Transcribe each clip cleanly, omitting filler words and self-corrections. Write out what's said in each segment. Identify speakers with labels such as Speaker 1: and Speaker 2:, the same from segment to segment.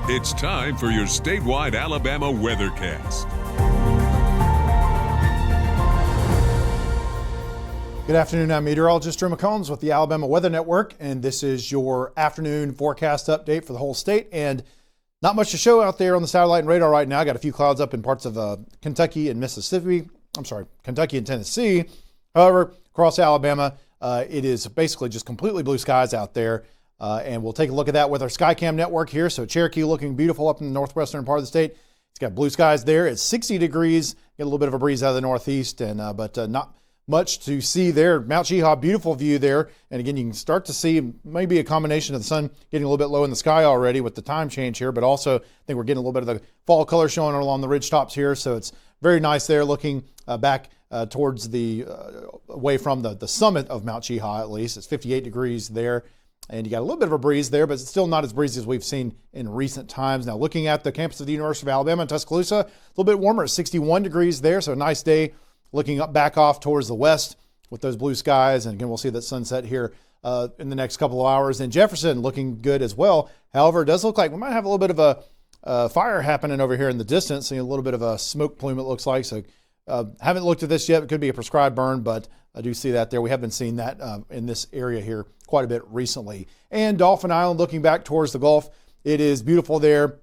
Speaker 1: It's time for your statewide Alabama weathercast.
Speaker 2: Good afternoon, I'm meteorologist Drew McCombs with the Alabama Weather Network, and this is your afternoon forecast update for the whole state. And not much to show out there on the satellite and radar right now. I got a few clouds up in parts of Kentucky and Kentucky and Tennessee. However, across Alabama, it is basically just completely blue skies out there. And we'll take a look at that with our SkyCam network here. So Cherokee looking beautiful up in the northwestern part of the state. It's got blue skies there. It's 60 degrees. Get a little bit of a breeze out of the northeast, but not much to see there. Mount Cheaha, beautiful view there. And again, you can start to see maybe a combination of the sun getting a little bit low in the sky already with the time change here, but also I think we're getting a little bit of the fall color showing along the ridge tops here. So it's very nice there looking back towards the away from the summit of Mount Cheaha at least. It's 58 degrees there. And you got a little bit of a breeze there, but it's still not as breezy as we've seen in recent times. Now, looking at the campus of the University of Alabama in Tuscaloosa, a little bit warmer at 61 degrees there. So a nice day looking up back off towards the west with those blue skies. And again, we'll see that sunset here in the next couple of hours. And Jefferson looking good as well. However, it does look like we might have a little bit of a fire happening over here in the distance. Seeing a little bit of a smoke plume, it looks like. So haven't looked at this yet. It could be a prescribed burn, but I do see that there. We have been seeing that in this area here quite a bit recently. And Dauphin Island, looking back towards the Gulf, it is beautiful there.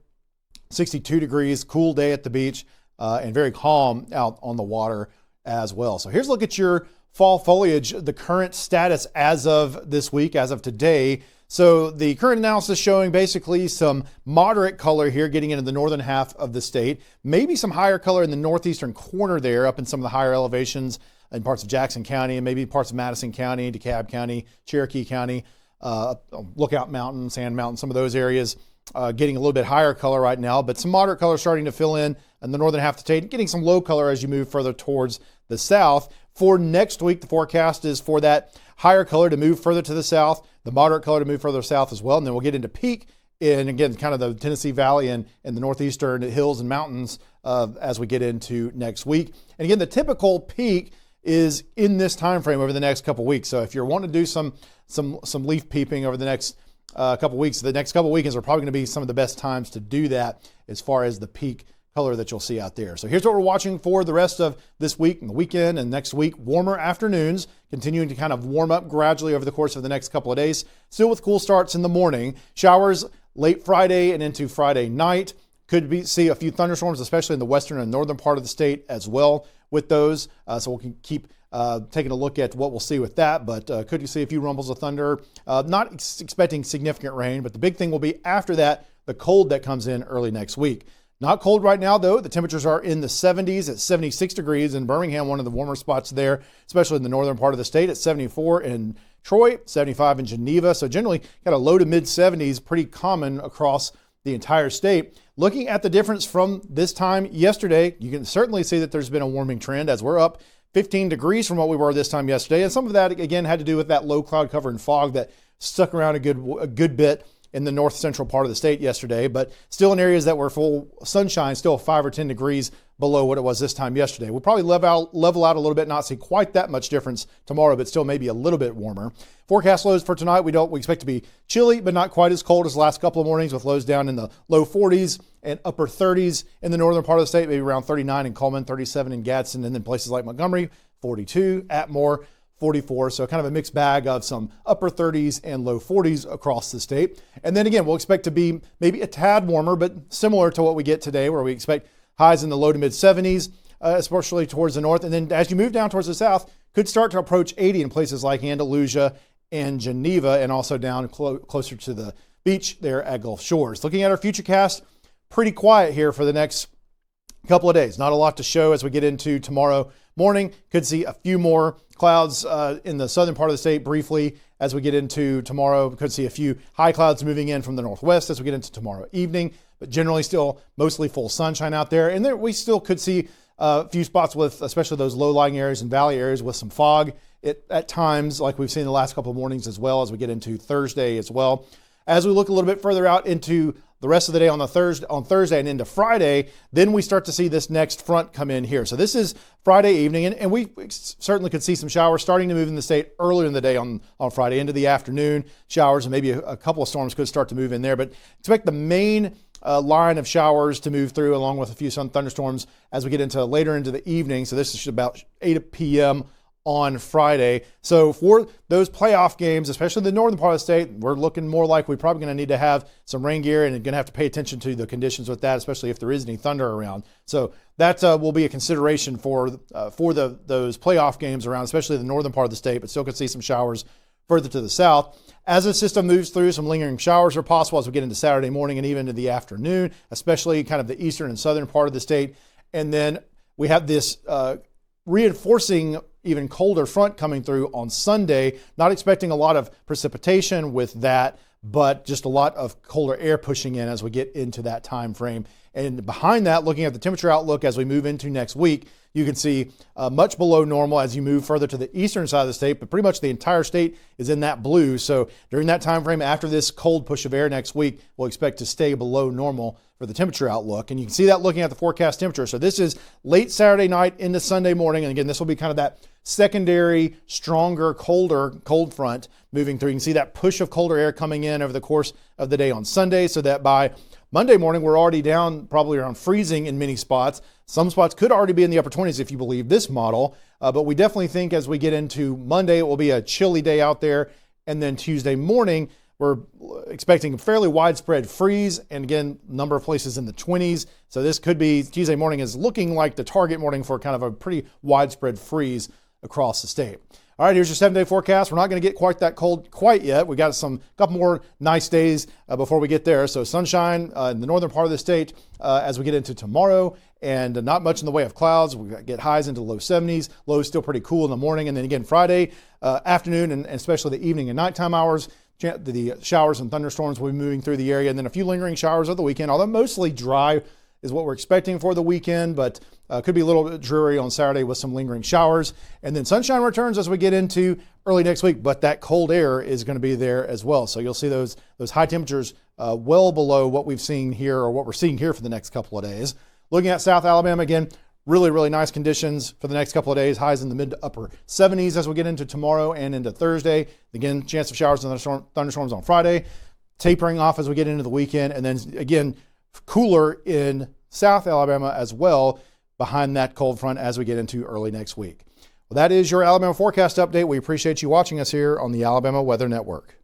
Speaker 2: 62 degrees, cool day at the beach, and very calm out on the water as well. So here's a look at your fall foliage, the current status as of this week, as of today. So the current analysis showing basically some moderate color here getting into the northern half of the state, maybe some higher color in the northeastern corner there up in some of the higher elevations in parts of Jackson County and maybe parts of Madison County, DeKalb County, Cherokee County, Lookout Mountain, Sand Mountain, some of those areas getting a little bit higher color right now, but some moderate color starting to fill in the northern half of the state, getting some low color as you move further towards the south. For next week, the forecast is for that higher color to move further to the south, the moderate color to move further south as well, and then we'll get into peak in, again, kind of the Tennessee Valley and the northeastern hills and mountains as we get into next week. And again, the typical peak is in this time frame over the next couple weeks. So if you're wanting to do some leaf peeping over the next couple weeks, the next couple weekends are probably going to be some of the best times to do that as far as the peak color that you'll see out there. So here's what we're watching for the rest of this week and the weekend and next week. Warmer afternoons, continuing to kind of warm up gradually over the course of the next couple of days. Still with cool starts in the morning. Showers late Friday and into Friday night. Could see a few thunderstorms, especially in the western and northern part of the state as well with those. So we'll keep taking a look at what we'll see with that. But could you see a few rumbles of thunder? Not expecting significant rain, but the big thing will be after that, the cold that comes in early next week. Not cold right now, though. The temperatures are in the 70s at 76 degrees in Birmingham, one of the warmer spots there, especially in the northern part of the state at 74 in Troy, 75 in Geneva. So generally got a low to mid 70s, pretty common across the entire state. Looking at the difference from this time yesterday, you can certainly see that there's been a warming trend as we're up 15 degrees from what we were this time yesterday. And some of that, again, had to do with that low cloud cover and fog that stuck around a good bit in the north central part of the state yesterday, but still in areas that were full sunshine, still 5 or 10 degrees below what it was this time yesterday. We'll probably level out a little bit, not see quite that much difference tomorrow, but still maybe a little bit warmer. Forecast lows for tonight, we expect to be chilly, but not quite as cold as the last couple of mornings, with lows down in the low 40s and upper 30s in the northern part of the state, maybe around 39 in Coleman, 37 in Gadsden, and then places like Montgomery, 42, Atmore, 44. So kind of a mixed bag of some upper 30s and low 40s across the state. And then again, we'll expect to be maybe a tad warmer, but similar to what we get today, where we expect highs in the low to mid 70s, especially towards the north. And then as you move down towards the south, could start to approach 80 in places like Andalusia and Geneva, and also down closer to the beach there at Gulf Shores. Looking at our futurecast, pretty quiet here for the next couple of days. Not a lot to show as we get into tomorrow morning. Could see a few more clouds in the southern part of the state briefly as we get into tomorrow. Could see a few high clouds moving in from the northwest as we get into tomorrow evening, but generally still mostly full sunshine out there. And there we still could see a few spots with, especially those low-lying areas and valley areas, with some fog at times, like we've seen the last couple of mornings as well as we get into Thursday as well. As we look a little bit further out into the rest of the day on Thursday and into Friday, then we start to see this next front come in here. So this is Friday evening, and we certainly could see some showers starting to move in the state earlier in the day on Friday into the afternoon. Showers and maybe a couple of storms could start to move in there, but expect the main line of showers to move through, along with a few sun thunderstorms as we get into later into the evening. So this is about 8 p.m. on Friday. So for those playoff games, especially the northern part of the state, we're looking more like we're probably going to need to have some rain gear and going to have to pay attention to the conditions with that, especially if there is any thunder around. So that will be a consideration for those playoff games around, especially the northern part of the state, but still could see some showers further to the south. As the system moves through, some lingering showers are possible as we get into Saturday morning and even into the afternoon, especially kind of the eastern and southern part of the state. And then we have this reinforcing even colder front coming through on Sunday. Not expecting a lot of precipitation with that, but just a lot of colder air pushing in as we get into that time frame. And behind that, looking at the temperature outlook as we move into next week, you can see much below normal as you move further to the eastern side of the state, but pretty much the entire state is in that blue. So during that time frame after this cold push of air next week, we'll expect to stay below normal for the temperature outlook. And you can see that looking at the forecast temperature. So this is late Saturday night into Sunday morning. And again, this will be kind of that secondary, stronger, cold front moving through. You can see that push of colder air coming in over the course of the day on Sunday, so that by Monday morning, we're already down probably around freezing in many spots. Some spots could already be in the upper 20s if you believe this model, but we definitely think as we get into Monday, it will be a chilly day out there. And then Tuesday morning, we're expecting a fairly widespread freeze, and again, number of places in the 20s. So this could be, Tuesday morning is looking like the target morning for kind of a pretty widespread freeze across the state. All right, here's your 7-day forecast. We're not going to get quite that cold quite yet. We got a couple more nice days before we get there. So sunshine in the northern part of the state as we get into tomorrow, and not much in the way of clouds. We get highs into the low 70s. Lows still pretty cool in the morning, and then again Friday afternoon and especially the evening and nighttime hours, the showers and thunderstorms will be moving through the area, and then a few lingering showers of the weekend. Although mostly dry is what we're expecting for the weekend, but could be a little bit dreary on Saturday with some lingering showers. And then sunshine returns as we get into early next week, but that cold air is going to be there as well. So you'll see those high temperatures well below what we've seen here, or what we're seeing here for the next couple of days. Looking at South Alabama again, really, really nice conditions for the next couple of days. Highs in the mid to upper 70s as we get into tomorrow and into Thursday. Again, chance of showers and thunderstorms on Friday, tapering off as we get into the weekend. And then again, cooler in South Alabama as well behind that cold front as we get into early next week. Well, that is your Alabama forecast update. We appreciate you watching us here on the Alabama Weather Network.